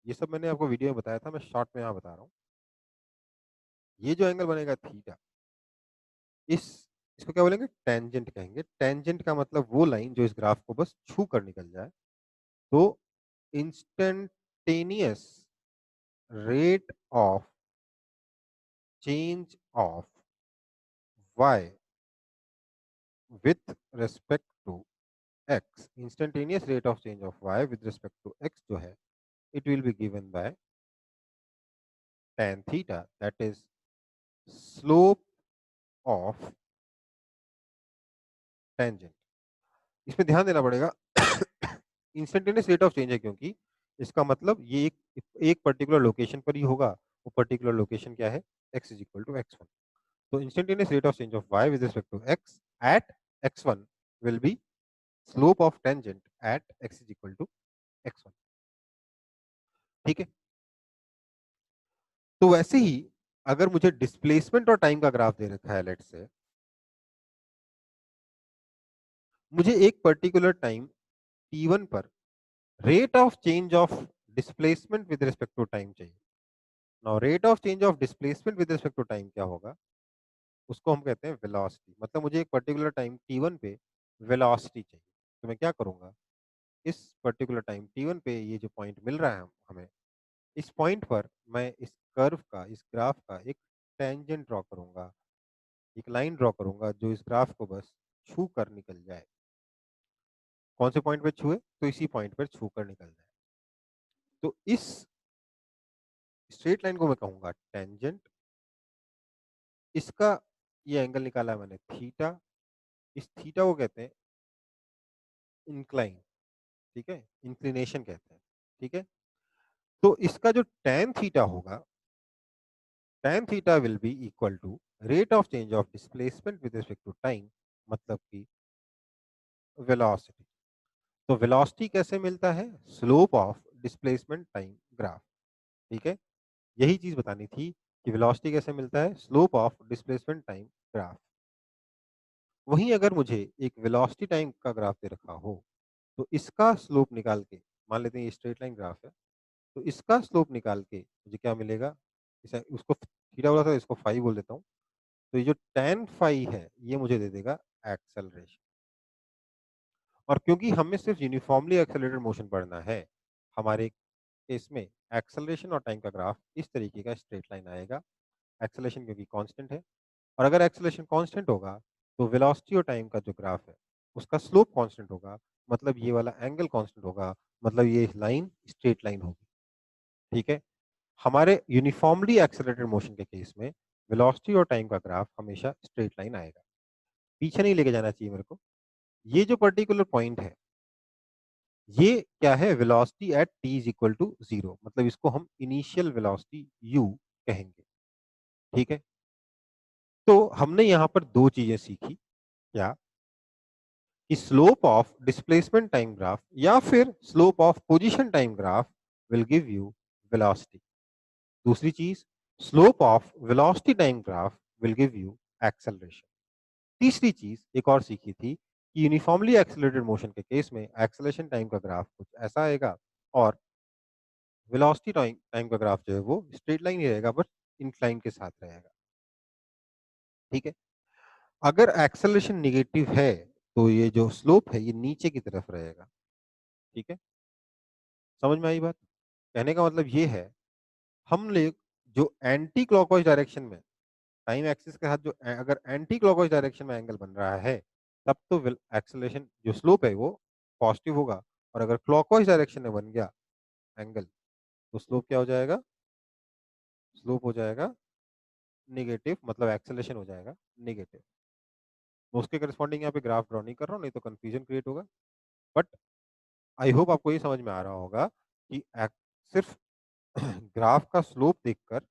ये सब मैंने आपको वीडियो में बताया था, मैं शॉर्ट में यहाँ बता रहा हूँ। ये जो एंगल बनेगा थीटा, इस इसको क्या बोलेंगे? टेंजेंट कहेंगे। टेंजेंट का मतलब वो लाइन जो इस ग्राफ को बस छू कर निकल जाए। तो instantaneous rate of change of y with respect to x, instantaneous rate of change of y with respect to x जो है, it will be given by tan theta, that is slope of tangent. इसमें ध्यान देना पड़ेगा instantaneous rate of change है, क्योंकि इसका मतलब ये एक पर्टिकुलर लोकेशन पर ही होगा। वो पर्टिकुलर लोकेशन क्या है? x is equal to x1। तो instantaneous rate of change of y with respect to x at x1 will be slope of tangent at x is equal to x1। ठीक है। तो वैसे ही अगर मुझे डिस्प्लेसमेंट और टाइम का ग्राफ दे रखा है, लेट से मुझे एक पर्टिकुलर टाइम t1 पर rate of change of displacement with respect to time चाहिए। Now rate of change of displacement with respect to time क्या होगा? उसको हम कहते हैं वेलोसिटी। मतलब मुझे एक पर्टिकुलर टाइम t1 पे वेलोसिटी चाहिए। तो मैं क्या करूंगा? इस पर्टिकुलर टाइम t1 पे ये जो पॉइंट मिल रहा है हमें, इस पॉइंट पर मैं इस कर्व का, इस ग्राफ का एक टेंजेंट ड्रॉ करूंगा, एक लाइन ड्रॉ करूंगा जो इस ग्राफ को बस छू कर निकल जाए। कौन से पॉइंट पे छुए? तो इसी पॉइंट पर छू कर निकल जाए। तो इस स्ट्रेट लाइन को मैं कहूंगा टेंजेंट। इसका ये एंगल निकाला है मैंने थीटा। इस थीटा को कहते हैं इंक्लाइन। ठीक है, इंक्लिनेशन कहते हैं। ठीक है। तो इसका जो tan थीटा होगा, tan theta will be equal to rate of change of displacement with respect to time, मतलब कि वेलोसिटी। तो वेलोसिटी कैसे मिलता है? Slope of displacement time graph. ठीक है, यही चीज बतानी थी कि वेलोसिटी कैसे मिलता है? Slope of displacement time graph. वहीं अगर मुझे एक वेलोसिटी टाइम का ग्राफ दे रखा हो, तो इसका स्लोप निकाल के, मान लेते हैं ये स्ट्रेट लाइन ग्राफ है, तो इसका स्लोप निकाल के मुझे क्या मिलेगा? इसे उसको थीटा बोला था, इसको फाई बोल देता हूँ। तो ये जो tan फाई है, ये मुझे दे देगा एक्सेलरेशन। और क्योंकि हमें सिर्फ यूनिफॉर्मली एक्सेलरेटेड मोशन पढ़ना है, हमारे केस में एक्सेलरेशन और टाइम का ग्राफ इस तरीके का स्ट्रेट लाइन आएगा। एक्सेलरेशन क्योंकि कांस्टेंट है, और अगर एक्सेलरेशन कांस्टेंट होगा तो वेलोसिटी और टाइम का जो ग्राफ है उसका स्लोप कांस्टेंट होगा, मतलब ये वाला एंगल कांस्टेंट होगा, मतलब ये लाइन स्ट्रेट लाइन होगी। ठीक है। हमारे यूनिफॉर्मली एक्सेलरेटेड मोशन के केस में वेलोसिटी और टाइम का ग्राफ हमेशा स्ट्रेट लाइन आएगा। पीछे नहीं लेके जाना चाहिए मेरे को। ये जो पर्टिकुलर पॉइंट है, ये क्या है? Velocity at t is equal to 0, मतलब इसको हम इनिशियल वेलोसिटी u कहेंगे। ठीक है। तो हमने यहाँ पर दो चीजें सीखी। क्या? कि slope of displacement time graph या फिर slope of position time graph will give you velocity. दूसरी चीज, slope of velocity time graph will give you acceleration. तीसरी चीज एक और सीखी थी कि यूनिफॉर्मली एक्सेलरेटेड मोशन के केस में एक्सेलरेशन टाइम का ग्राफ कुछ ऐसा आएगा, और वेलोसिटी टाइम टाइम का ग्राफ जो है वो स्ट्रेट लाइन ही रहेगा, बट इंक्लाइन के साथ रहेगा। ठीक है। अगर एक्सेलरेशन निगेटिव है तो ये जो स्लोप है ये नीचे की तरफ रहेगा। ठीक है, समझ में आई बात? कहने का मतलब ये है, हम लोग जो एंटी क्लॉकवाइज डायरेक्शन में टाइम एक्सिस के साथ जो अगर एंटी क्लॉकवाइज डायरेक्शन में एंगल बन रहा है, तब तो एक्सेलरेशन जो स्लोप है वो पॉजिटिव होगा। और अगर क्लॉकवाइज डायरेक्शन में बन गया एंगल, तो स्लोप क्या हो जाएगा? स्लोप हो जाएगा नेगेटिव, मतलब एक्सेलरेशन हो जाएगा नेगेटिव। मैं उसके करस्पॉन्डिंग यहाँ पे ग्राफ ड्रॉ नहीं कर रहा हूँ, नहीं तो कंफ्यूजन क्रिएट होगा। बट आई होप आपको ये समझ में आ रहा होगा कि सिर्फ ग्राफ का स्लोप देखकर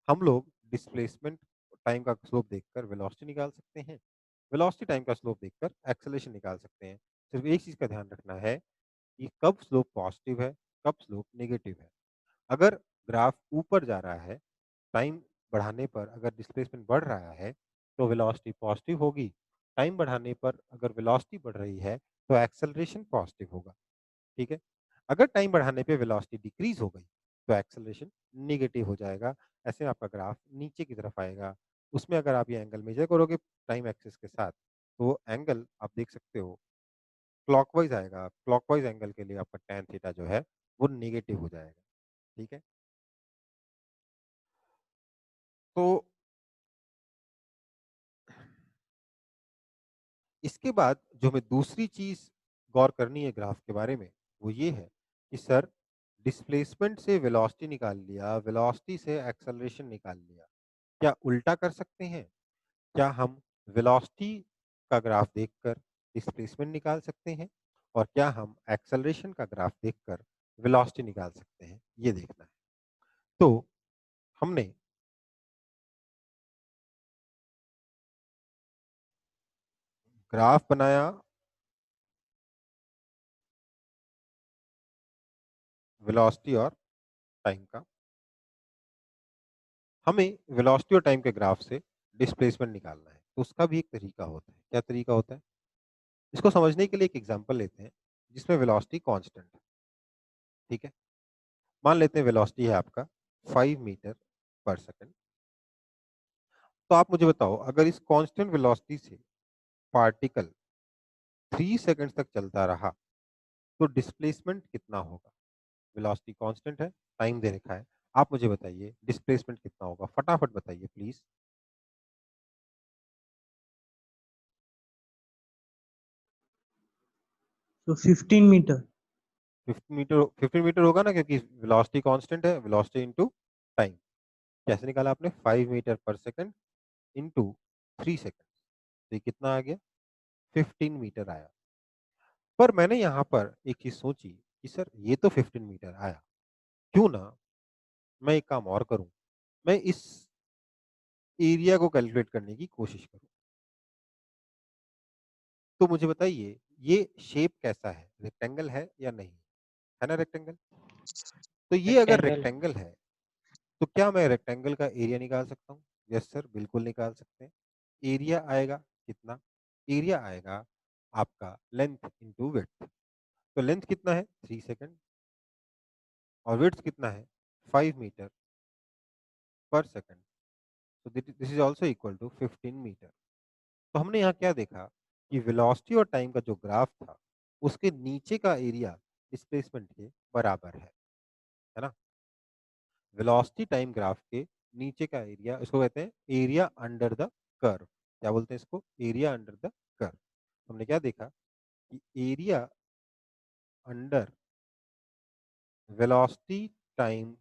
हम लोग डिस्प्लेसमेंट टाइम का स्लोप देखकर वेलोसिटी निकाल सकते हैं, वेलोसिटी टाइम का स्लोप देखकर एक्सेलरेशन निकाल सकते हैं। सिर्फ एक चीज का ध्यान रखना है कि कब स्लोप पॉजिटिव है, कब स्लोप नेगेटिव है। अगर ग्राफ ऊपर जा रहा है, टाइम बढ़ाने पर अगर डिस्प्लेसमेंट बढ़ रहा है, तो वेलोसिटी पॉजिटिव होगी। टाइम बढ़ाने पर अगर वेलोसिटी बढ़ रही है तो एक्सेलरेशन पॉजिटिव होगा। ठीक है। अगर टाइम बढ़ाने पे वेलोसिटी डिक्रीज हो गई तो एक्सेलरेशन नेगेटिव हो जाएगा। ऐसे में आपका ग्राफ नीचे की तरफ आएगा, उसमें अगर आप ये एंगल मेजर करोगे टाइम एक्सिस के साथ, तो वो एंगल आप देख सकते हो क्लॉकवाइज आएगा। क्लॉकवाइज एंगल के लिए आपका tan थीटा जो है वो नेगेटिव हो जाएगा। ठीक है, तो इसके बाद जो हमें दूसरी चीज गौर करनी है ग्राफ के बारे में, वो ये है कि सर डिस्प्लेसमेंट से वेलोसिटी निकाल लिया, वेलोसिटी से एक्सेलरेशन निकाल लिया, क्या उल्टा कर सकते हैं? क्या हम वेलोसिटी का ग्राफ देखकर डिस्प्लेसमेंट निकाल सकते हैं? और क्या हम एक्सेलरेशन का ग्राफ देखकर वेलोसिटी निकाल सकते हैं? ये देखना है। तो हमने ग्राफ बनाया वेलोसिटी और टाइम का। हमें वेलोसिटी और टाइम के ग्राफ से डिस्प्लेसमेंट निकालना है, तो उसका भी एक तरीका होता है। क्या तरीका होता है? इसको समझने के लिए एक एग्जांपल लेते हैं जिसमें वेलोसिटी कांस्टेंट है। ठीक है, मान लेते हैं वेलोसिटी है आपका 5 मीटर पर सेकंड। तो आप मुझे बताओ, अगर इस कांस्टेंट वेलोसिटी से पार्टिकल 3 सेकंड्स तक चलता रहा तो डिस्प्लेसमेंट कितना होगा? वेलोसिटी कांस्टेंट है, टाइम दे रखा है, आप मुझे बताइए डिस्प्लेसमेंट कितना होगा? फटाफट बताइए प्लीज। So 15 meter. 15 मीटर होगा ना, क्योंकि वेलोसिटी कांस्टेंट है, वेलोसिटी इनटू टाइम। कैसे निकाला आपने? 5 मीटर पर सेकंड इनटू 3 सेकंड, तो ये कितना आ गया? 15 मीटर आया। पर मैंने यहाँ पर एक चीज सोची कि सर ये तो 15 मीटर आया, क्यों ना मैं एक काम और करूं, मैं इस एरिया को कैलकुलेट करने की कोशिश करूं। तो मुझे बताइए ये शेप कैसा है? रेक्टेंगल है या नहीं? है ना रेक्टेंगल? तो ये अगर रेक्टेंगल। रेक्टेंगल है तो क्या मैं रेक्टेंगल का एरिया निकाल सकता हूँ? यस सर, बिल्कुल निकाल सकते हैं। एरिया आएगा कितना? एरिया आएगा आपका लेंथ इंटू विड्थ। तो लेंथ कितना है? 3 सेकंड, और विड्थ कितना है? 5 मीटर पर सेकंड। तो this is also equal to 15 metre. तो हमने यहाँ क्या देखा कि वेलोसिटी और टाइम का जो ग्राफ था उसके नीचे का एरिया डिस्प्लेसमेंट के बराबर है ना? वेलोसिटी टाइम ग्राफ के नीचे का एरिया, इसको कहते हैं एरिया अंडर द कर्व। क्या बोलते हैं इसको? Area under the curve. हमने क्या देखा कि area under velocity time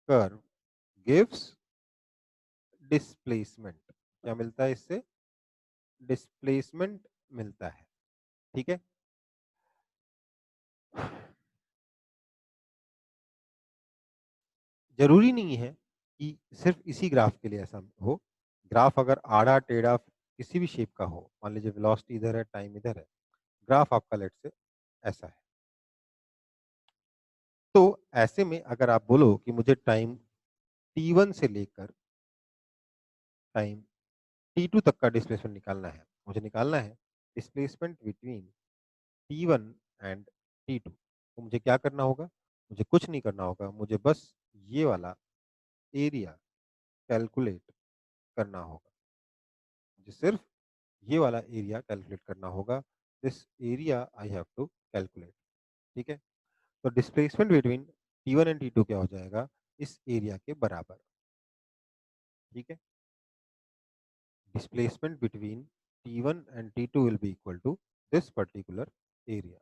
curve gives displacement. क्या मिलता है इससे? डिस्प्लेसमेंट मिलता है। ठीक है, जरूरी नहीं है कि सिर्फ इसी ग्राफ के लिए ऐसा हो। ग्राफ अगर आड़ा टेढ़ा किसी भी शेप का हो, मान लीजिए वेलोसिटी इधर है, टाइम इधर है, ग्राफ आपका लेट से ऐसा है, तो ऐसे में अगर आप बोलो कि मुझे टाइम t1 से लेकर टाइम t2 तक का डिस्प्लेसमेंट निकालना है, मुझे निकालना है displacement between t1 and t2, तो मुझे क्या करना होगा? मुझे कुछ नहीं करना होगा, मुझे बस ये वाला एरिया कैलकुलेट करना होगा। मुझे सिर्फ ये वाला एरिया कैलकुलेट करना होगा। This area I have to calculate. ठीक है, तो displacement between t1 and t2 क्या हो जाएगा? इस एरिया के बराबर। ठीक है, displacement between T1 and T2 will be equal to this particular area.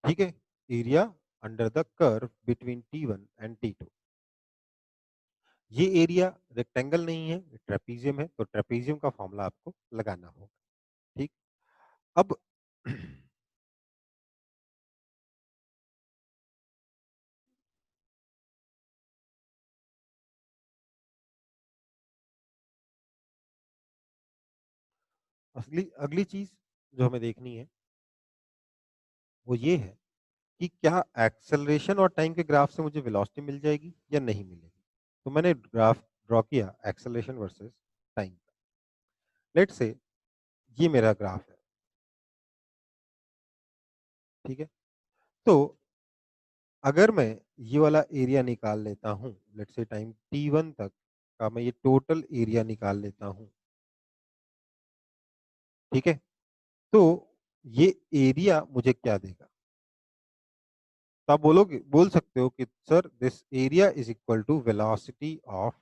ठीक है, area under the curve between T1 and T2। ये एरिया रेक्टेंगल नहीं है, ट्रेपीजियम है, तो ट्रेपीजियम का फॉर्मूला आपको लगाना होगा। ठीक, अब अगली चीज जो हमें देखनी है वो ये है कि क्या एक्सेलरेशन और टाइम के ग्राफ से मुझे वेलोसिटी मिल जाएगी या नहीं मिलेगी। तो मैंने ग्राफ ड्रॉ किया acceleration versus time. Let's say ये मेरा ग्राफ है। ठीक है, तो अगर मैं ये वाला एरिया निकाल लेता हूँ, लेट्स से टाइम t1 तक का मैं ये टोटल एरिया निकाल लेता हूँ, ठीक है। तो ये एरिया मुझे क्या देगा? तो आप बोल सकते हो कि sir this area is equal to velocity of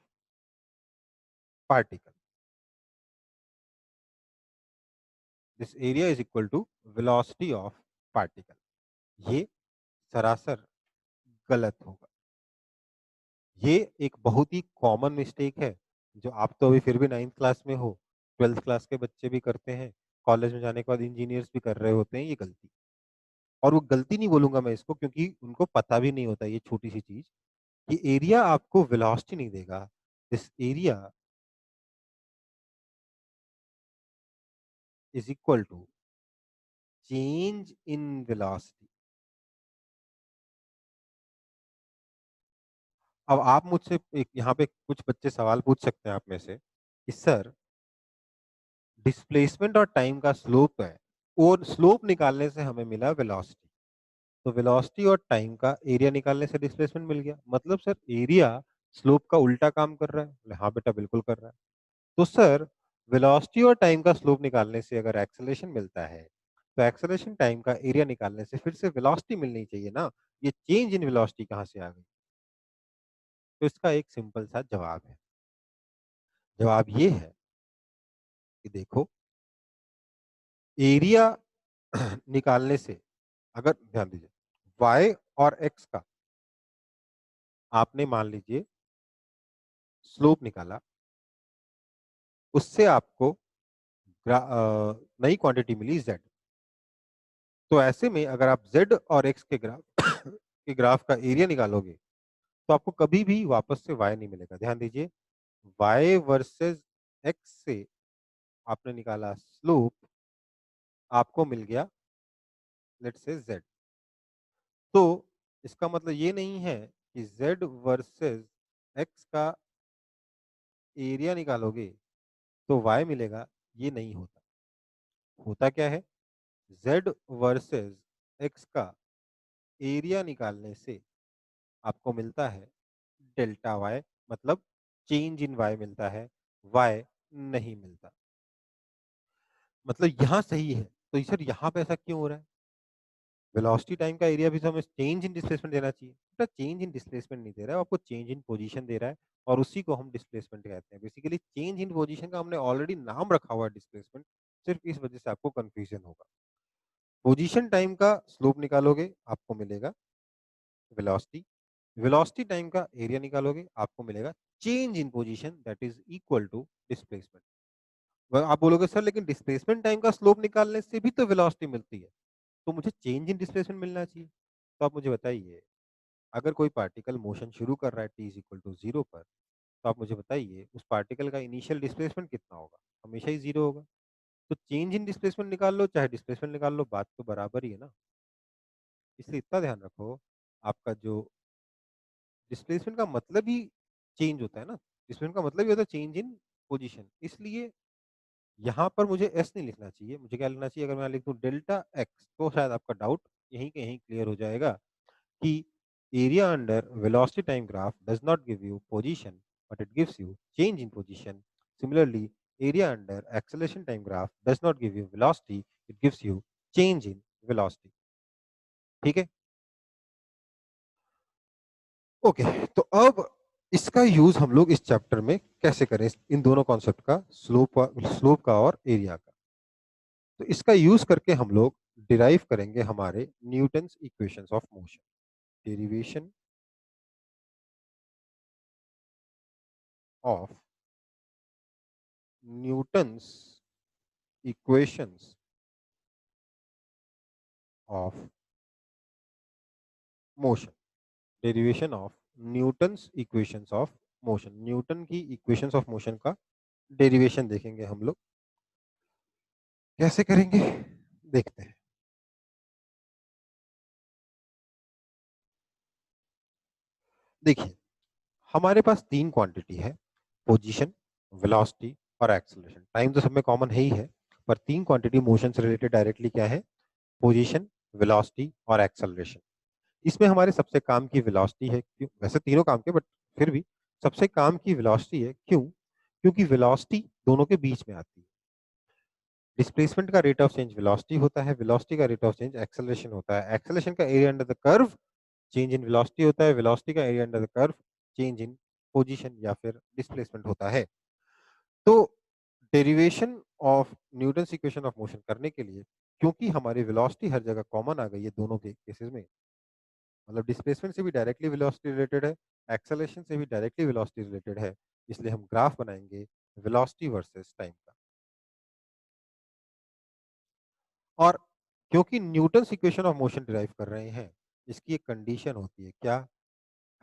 particle. This area is equal to velocity of particle. ये सरासर गलत होगा। ये एक बहुत ही कॉमन मिस्टेक है जो आप तो अभी फिर भी 9th क्लास में हो, 12th क्लास के बच्चे भी करते हैं, कॉलेज में जाने के बाद इंजीनियर्स भी कर रहे होते हैं ये गलती। और वो गलती नहीं बोलूंगा मैं इसको, क्योंकि उनको पता भी नहीं होता ये छोटी सी चीज कि एरिया आपको वेलोसिटी नहीं देगा। This area is equal to change in velocity. अब आप मुझसे एक यहाँ पे कुछ बच्चे सवाल पूछ सकते हैं आप में से कि सर डिस्प्लेसमेंट और टाइम का स्लोप है और स्लोप निकालने से हमें मिला वेलोसिटी, तो वेलोसिटी और टाइम का एरिया निकालने से डिस्प्लेसमेंट मिल गया, मतलब सर एरिया स्लोप का उल्टा काम कर रहा है। बोले, हाँ बेटा बिल्कुल कर रहा है। तो सर वेलोसिटी और टाइम का स्लोप निकालने से अगर एक्सेलरेशन मिलता है तो एक्सेलरेशन टाइम का एरिया निकालने से फिर से वेलोसिटी मिलनी चाहिए ना। ये चेंज इन वेलोसिटी कहाँ से आ गई? तो इसका एक सिंपल सा जवाब है। जवाब ये है कि देखो एरिया निकालने से, अगर ध्यान दीजिए y और x का आपने मान लीजिए स्लोप निकाला, उससे आपको नई क्वांटिटी मिली z। तो ऐसे में अगर आप z और x के ग्राफ के ग्राफ का एरिया निकालोगे तो आपको कभी भी वापस से y नहीं मिलेगा। ध्यान दीजिए y वर्सेस x से आपने निकाला स्लोप, आपको मिल गया लेट्स से z। तो इसका मतलब ये नहीं है कि z वर्सेस x का एरिया निकालोगे तो y मिलेगा, ये नहीं होता। होता क्या है, z वर्सेस x का एरिया निकालने से आपको मिलता है डेल्टा y, मतलब चेंज इन y मिलता है, y नहीं मिलता। मतलब यहाँ सही है, तो सर यहाँ पे ऐसा क्यों हो रहा है? वेलोसिटी टाइम का एरिया भी तो हमें चेंज इन डिस्प्लेसमेंट देना चाहिए, बेटा चेंज इन डिस्प्लेसमेंट नहीं दे रहा है, आपको चेंज इन पोजीशन दे रहा है और उसी को हम डिस्प्लेसमेंट कहते हैं। बेसिकली चेंज इन पोजीशन का हमने ऑलरेडी नाम रखा हुआ है डिस्प्लेसमेंट, सिर्फ इस वजह से आपको कंफ्यूजन होगा। पोजीशन टाइम का स्लोप निकालोगे आपको मिलेगा वेलोसिटी, वेलोसिटी टाइम का एरिया निकालोगे आपको मिलेगा change in position that is equal to displacement. आप बोलोगे सर लेकिन डिस्प्लेसमेंट टाइम का स्लोप निकालने से भी तो वेलोसिटी मिलती है, तो मुझे चेंज इन डिस्प्लेसमेंट मिलना चाहिए। तो आप मुझे बताइए अगर कोई पार्टिकल मोशन शुरू कर रहा है t इज इक्वल टू 0 पर, तो आप मुझे बताइए उस पार्टिकल का इनिशियल डिस्प्लेसमेंट कितना होगा? हमेशा ही 0 होगा। तो चेंज इन डिस्प्लेसमेंट निकाल लो चाहे डिस्प्लेसमेंट निकाल लो, बात तो बराबर ही है ना। इसलिए इतना ध्यान रखो, आपका जो डिस्प्लेसमेंट का मतलब ही चेंज होता है ना, डिस्प्लेसमेंट का मतलब ही होता है चेंज इन पोजीशन। इसलिए यहाँ पर मुझे एस नहीं लिखना चाहिए, मुझे क्या लिखना चाहिए? अगर मैं लिख दूँ डेल्टा एक्स तो शायद आपका डाउट यहीं के यहीं क्लियर हो जाएगा कि area under velocity time graph does not give you position but it gives you change in position. Similarly area under acceleration time graph does not give you velocity, it gives you change in velocity. ठीक है, okay. तो अब इसका use हम लोग इस chapter में कैसे करें, इन दोनों कॉन्सेप्ट का, स्लोप का और एरिया का। तो इसका यूज करके हम लोग डिराइव करेंगे हमारे Newton's equations of motion. Derivation of Newton's equations of motion. Derivation of Newton's equations of motion, Newton की इक्वेशंस ऑफ मोशन का डेरिवेशन देखेंगे हम लोग। कैसे करेंगे देखते हैं। देखिए हमारे पास तीन क्वांटिटी है, पोजीशन, वेलोसिटी और एक्सेलरेशन। टाइम तो सब में कॉमन है ही है, पर तीन क्वांटिटी मोशन से रिलेटेड डायरेक्टली क्या है? पोजीशन, वेलोसिटी और एक्सेलरेशन। इसमें हमारे सबसे काम की वेलोसिटी है, क्यों? वैसे तीनों काम के, बट फिर भी सबसे काम की वेलोसिटी है। क्यों? क्योंकि वेलोसिटी दोनों के बीच में आती है। डिस्प्लेसमेंट का रेट ऑफ चेंज वेलोसिटी होता है, वेलोसिटी का रेट ऑफ चेंज एक्सेलरेशन होता है, एक्सेलरेशन का area under the curve change in velocity होता है, वेलोसिटी का area under the curve change in position या फिर डिस्प्लेसमेंट होता है। तो derivation of Newton's equation of motion करने के लिए, क्योंकि हमारी वेलोसिटी हर जगह कॉमन आ गई है दोनों के केसेस में, मतलब डिस्प्लेसमेंट से भी डायरेक्टली वेलोसिटी रिलेटेड है, एक्सेलरेशन से भी डायरेक्टली वेलोसिटी रिलेटेड है, इसलिए हम ग्राफ बनाएंगे वेलोसिटी वर्सेस टाइम का। और क्योंकि Newton's equation of motion derive कर रहे हैं, इसकी एक कंडीशन होती है, क्या?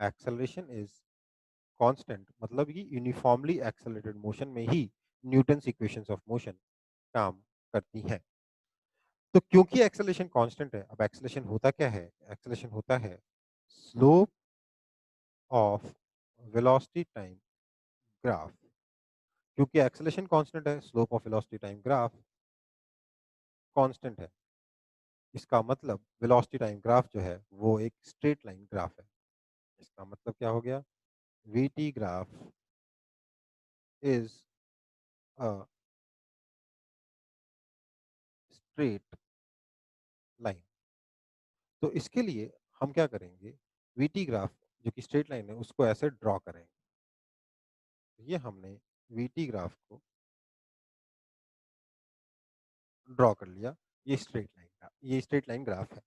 एक्सेलरेशन इज कांस्टेंट, मतलब ये यूनिफॉर्मली एक्सेलरेटेड मोशन में ही न्यूटन्स इक्वेशंस ऑफ मोशन काम करती हैं। तो क्योंकि एक्सेलरेशन कांस्टेंट है, अब एक्सेलरेशन होता क्या है? एक्सेलरेशन होता है slope of velocity time graph. क्योंकि एक्सेलरेशन कांस्टेंट है, slope of velocity time graph constant है। इसका मतलब वेलोसिटी टाइम ग्राफ जो है वो एक स्ट्रेट लाइन ग्राफ है। इसका मतलब क्या हो गया? VT graph is a straight line. तो इसके लिए हम क्या करेंगे? वीटी ग्राफ जो कि स्ट्रेट लाइन है उसको ऐसे ड्रॉ करेंगे। ये हमने वीटी ग्राफ को ड्रॉ कर लिया। ये स्ट्रेट लाइन ग्राफ है।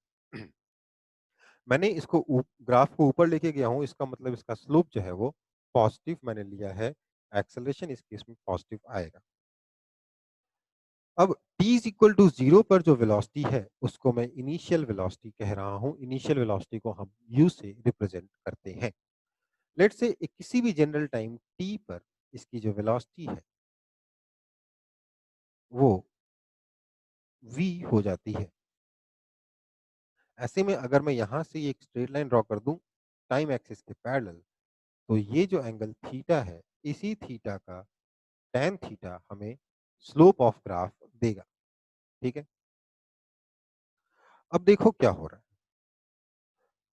मैंने इसको ग्राफ को ऊपर लेके गया हूँ, इसका मतलब इसका स्लोप जो है वो पॉजिटिव मैंने लिया है, एक्सेलरेशन इस केस में पॉजिटिव आएगा। अब t इज इक्वल टू 0 पर जो वेलोसिटी है उसको मैं इनिशियल वेलोसिटी कह रहा हूँ। इनिशियल वेलोसिटी को हम u से रिप्रेजेंट करते हैं। लेट्स से किसी भी जनरल टाइम t पर इसकी जो वेलोसिटी है वो v हो जाती है। ऐसे में अगर मैं यहाँ से एक स्ट्रेट लाइन ड्रॉ कर दूं टाइम एक्सिस के पैरेलल, तो ये जो एंगल थीटा है, इसी थीटा का tan थीटा हमें स्लोप ऑफ ग्राफ देगा। ठीक है, अब देखो क्या हो रहा है।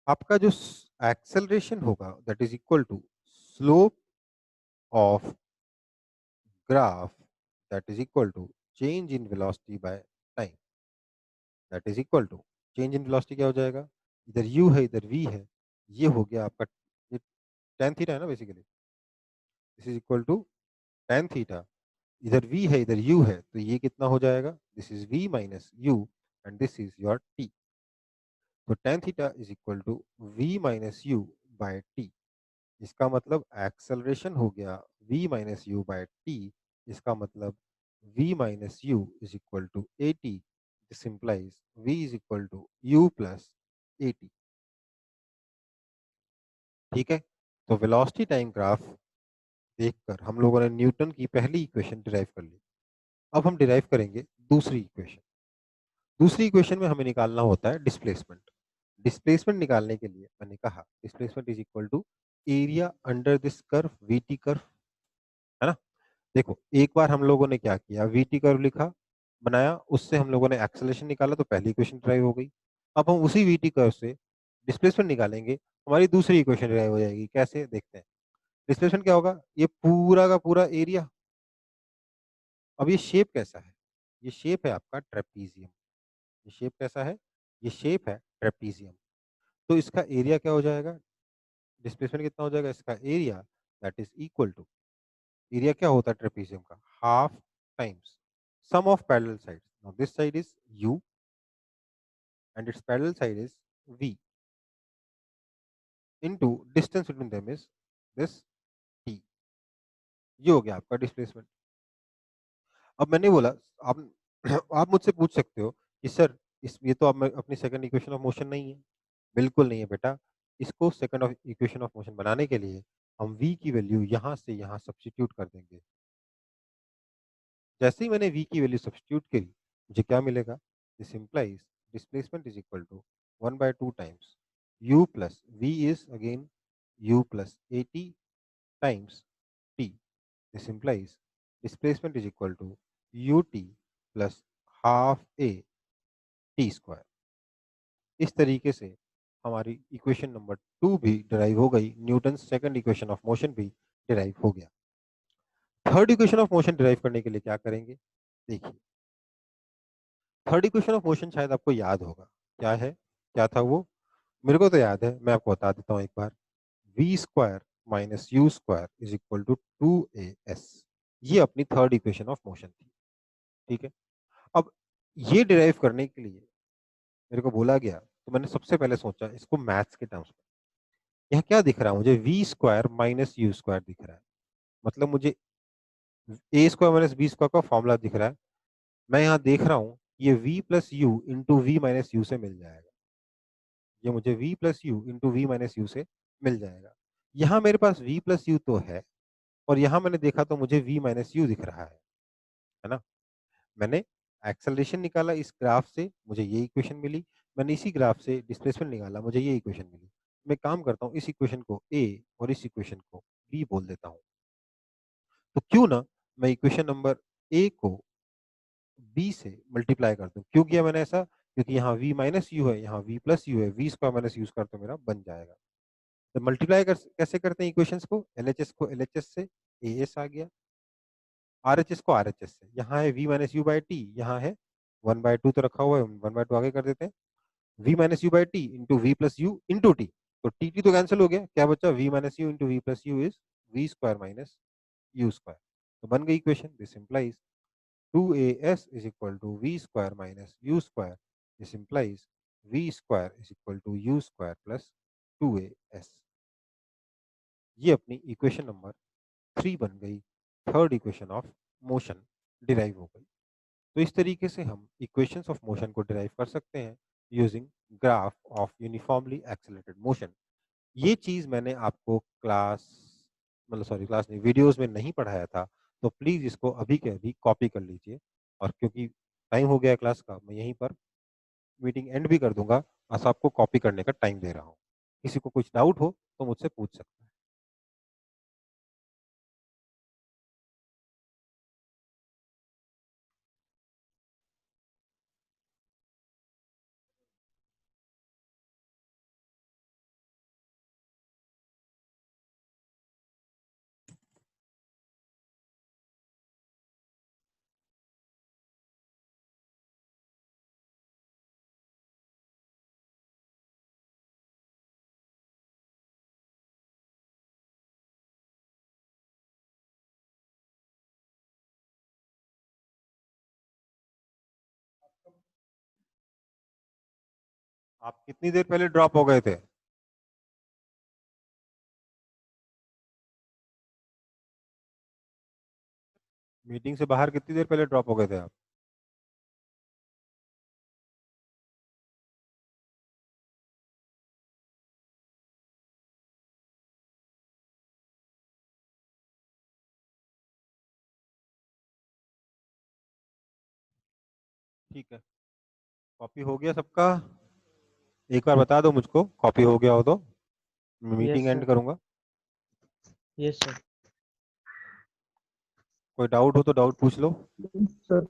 आपका जो एक्सेलरेशन होगा that is equal to slope of graph that is equal to change in velocity by time that is equal to change in velocity क्या हो जाएगा? इधर u है इधर v है, ये हो गया आपका, ये tan थीटा है ना basically, this is equal to tan theta, इधर v है इधर u है, तो ये कितना हो जाएगा? This is v minus u and this is your t। तो tan theta is equal to v minus u by t। इसका मतलब एक्सेलरेशन हो गया v minus you by t. इसका मतलब v minus u is equal to a t. This implies v is equal to u plus a t. ठीक है, तो velocity time graph देखकर हम लोगों ने न्यूटन की पहली इक्वेशन डिराइव कर ली। अब हम डिराइव करेंगे दूसरी इक्वेशन। दूसरी इक्वेशन में हमें निकालना होता है डिस्प्लेसमेंट। डिस्प्लेसमेंट निकालने के लिए मैंने कहा displacement is equal to area under this curve VT curve, है ना? देखो एक बार हम लोगों ने क्या किया, वीटी कर्व लिखा बनाया, उससे हम लोगों ने एक्सेलरेशन निकाला, तो पहली इक्वेशन ड्राइव हो गई। अब हम उसी वीटी कर्व से डिस्प्लेसमेंट निकालेंगे, हमारी दूसरी इक्वेशन ड्राइव हो जाएगी। कैसे? देखते हैं। डिस्प्लेसमेंट क्या होगा? ये पूरा का पूरा एरिया। अब ये शेप कैसा है? ये शेप है आपका ट्रेपीजियम। ये शेप कैसा है? ये शेप है ट्रेपीजियम। तो इसका एरिया क्या हो जाएगा? डिस्प्लेसमेंट कितना हो जाएगा? इसका area that is equal to, area क्या होता है ट्रेपीजियम का? Half times sum of parallel sides. Now this side is u and its parallel side is v into distance between them is this t। ये हो गया आपका displacement. अब मैंने बोला, आप आप मुझसे पूछ सकते हो कि सर इस ये तो अब अपनी सेकंड इक्वेशन ऑफ मोशन नहीं है। बिल्कुल नहीं है बेटा। इसको second of equation of motion बनाने के लिए हम v की वैल्यू यहाँ से यहाँ सब्स्टिट्यूट कर देंगे। जैसे ही मैंने v की वैल्यू सब्स्टिट्यूट करी, मुझे क्या मिलेगा? This implies displacement is equal to 1/2 times u plus v is again u plus a t times t। This implies displacement is equal to u t plus half a t square. इस तरीके से हमारी equation number 2 भी derive हो गई, Newton second equation of motion भी derive हो गया। Third equation of motion derive करने के लिए क्या करेंगे, देखिए थर्ड इक्वेशन ऑफ मोशन शायद आपको याद होगा, क्या है, क्या था वो, मेरे को तो याद है, मैं आपको बता देता हूँ एक बार। V square minus u square is equal to 2as, ये अपनी थर्ड इक्वेशन ऑफ मोशन थी। ठीक है, अब ये डिराइव करने के लिए मेरे को बोला गया, तो मैंने सबसे पहले सोचा इसको मैथ्स के टर्म्स में। यहाँ क्या दिख रहा है मुझे, v square minus u square दिख रहा है, मतलब मुझे a square minus b square का फॉर्मूला दिख रहा है। मैं यहाँ देख रहा हूँ ये v plus u into v minus u से मिल जाएगा, ये मुझे v plus u into v minus u से मिल जाएगा। यहाँ मेरे पास v प्लस यू तो है, और यहाँ मैंने देखा तो मुझे v माइनस यू दिख रहा है ना। मैंने एक्सेलरेशन निकाला इस ग्राफ से, मुझे ये इक्वेशन मिली। मैंने इसी ग्राफ से डिस्प्लेसमेंट निकाला, मुझे ये इक्वेशन मिली। मैं काम करता हूँ, इस इक्वेशन को a और इस इक्वेशन को b बोल देता हूँ। तो क्यों ना मैं इक्वेशन नंबर a को b से मल्टीप्लाई कर दूं। क्यों किया मैंने ऐसा, क्योंकि यहाँ v माइनस यू है, यहाँ v प्लस यू है, v square minus u square तो मेरा बन जाएगा। तो मल्टीप्लाई कैसे करते हैं इक्वेशंस को, एलएचएस को एलएचएस से, एएस आ गया, आरएचएस को आरएचएस से। यहाँ है v minus u by T, यहाँ है 1/2 तो रखा हुआ है, 1/2 आगे कर देते हैं, v minus u by t into v plus u into t. तो टी टी तो कैंसिल हो गया, क्या बचा, v minus u into v plus u is v square minus u square. तो बन गई equation, this implies 2as is equal to v square minus u square. This implies v square is equal to u square plus 2as. ये अपनी equation number 3 बन गई, third equation of motion derive हो गई। तो इस तरीके से हम इक्वेशंस ऑफ मोशन को डिराइव कर सकते हैं using graph of uniformly accelerated motion. ये चीज़ मैंने आपको क्लास, मतलब सॉरी क्लास नहीं, वीडियोस में नहीं पढ़ाया था, तो प्लीज़ इसको अभी के अभी कॉपी कर लीजिए। और क्योंकि टाइम हो गया है क्लास का, मैं यहीं पर मीटिंग एंड भी कर दूंगा, बस आपको कॉपी करने का टाइम दे रहा हूँ। किसी को कुछ डाउट हो तो मुझसे पूछ सकते हैं। आप कितनी देर पहले ड्रॉप हो गए थे? मीटिंग से बाहर कितनी देर पहले ड्रॉप हो गए थे आप? ठीक है, कॉपी हो गया सबका? एक बार बता दो मुझको, कॉपी हो गया हो तो मीटिंग Yes, एंड sir. करूंगा। Yes, sir. कोई डाउट हो तो डाउट पूछ लो। सर